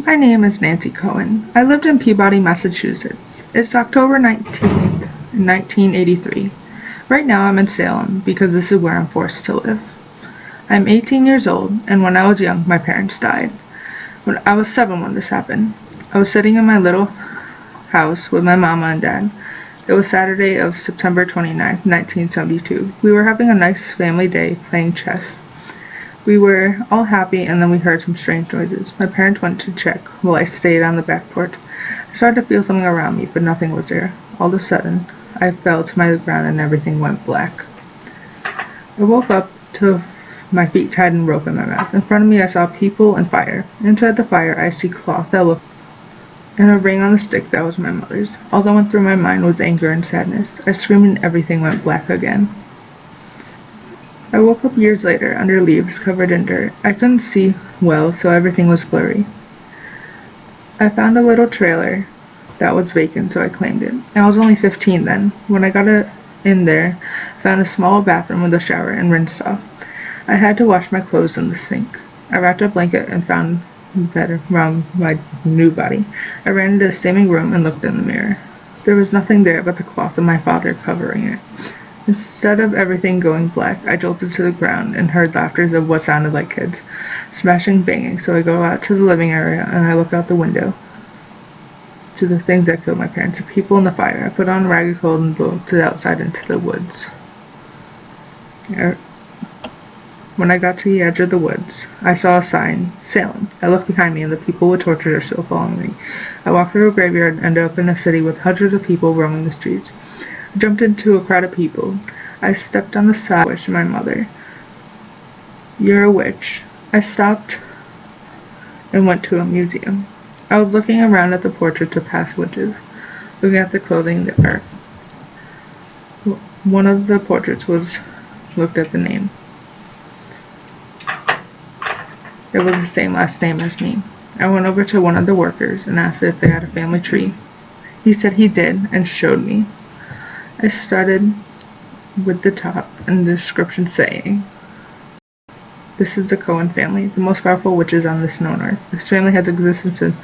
My name is Nancy Cohen. I lived in Peabody, Massachusetts. It's October 19th, 1983. Right now I'm in Salem because this is where I'm forced to live. I'm 18 years old, and when I was young, my parents died. When I was 7 when this happened. I was sitting in my little house with my mama and dad. It was Saturday of September 29th, 1972. We were having a nice family day playing chess. We were all happy, and then we heard some strange noises. My parents went to check while I stayed on the back porch. I started to feel something around me, but nothing was there. All of a sudden, I fell to my ground and everything went black. I woke up to my feet tied in rope in my mouth. In front of me, I saw people and fire. Inside the fire, I see cloth that looked and a ring on the stick that was my mother's. All that went through my mind was anger and sadness. I screamed and everything went black again. I woke up years later under leaves covered in dirt. I couldn't see well, so everything was blurry. I found a little trailer that was vacant, so I claimed it. I was only 15 then. When I got in there, I found a small bathroom with a shower and rinsed off. I had to wash my clothes in the sink. I wrapped a blanket and found bed around my new body. I ran into the steaming room and looked in the mirror. There was nothing there but the cloth of my father covering it. Instead of everything going black, I jolted to the ground and heard laughter of what sounded like kids, smashing, banging, so I go out to the living area and I look out the window to the things that killed my parents, the people in the fire. I put on a ragged coat and bolted outside into the woods. When I got to the edge of the woods, I saw a sign, Salem. I looked behind me and the people with torches are still following me. I walked through a graveyard and ended up in a city with hundreds of people roaming the streets. I jumped into a crowd of people. I stepped on the side to my mother. You're a witch. I stopped and went to a museum. I was looking around at the portraits of past witches, looking at the clothing, the art. One of the portraits looked at the name. It was the same last name as me. I went over to one of the workers and asked if they had a family tree. He said he did and showed me. I started with the top and the description saying, "This is the Cohen family, the most powerful witches on this known earth. This family has existed since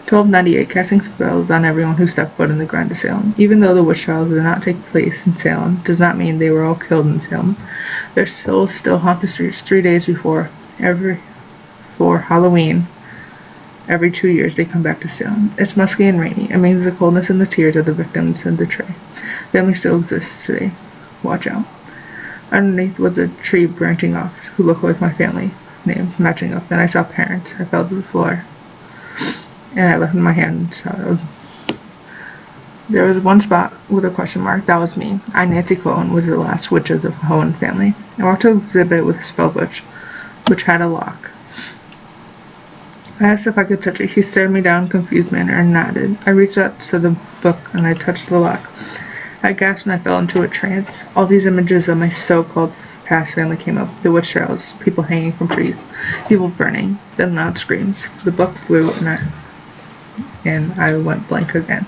1298, casting spells on everyone who stepped foot in the ground of Salem. Even though the witch trials did not take place in Salem, does not mean they were all killed in Salem. Their souls still haunt the streets 3 days for Halloween. Every 2 years they come back to Salem. It's musky and rainy. It means the coldness and the tears of the victims and betray. Family still exists today. Watch out." Underneath was a tree branching off, who looked like my family name, matching up. Then I saw parents. I fell to the floor, and I lifted my hand and shouted. There was one spot with a question mark. That was me. I, Nancy Cohen, was the last witch of the Cohen family. I walked to the exhibit with a spell book, which had a lock. I asked if I could touch it. He stared me down in a confused manner and nodded. I reached out to the book and I touched the lock. I gasped and I fell into a trance. All these images of my so-called past family came up. The witch trials, people hanging from trees, people burning, then loud screams. The book flew and I went blank again.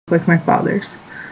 Like my father's.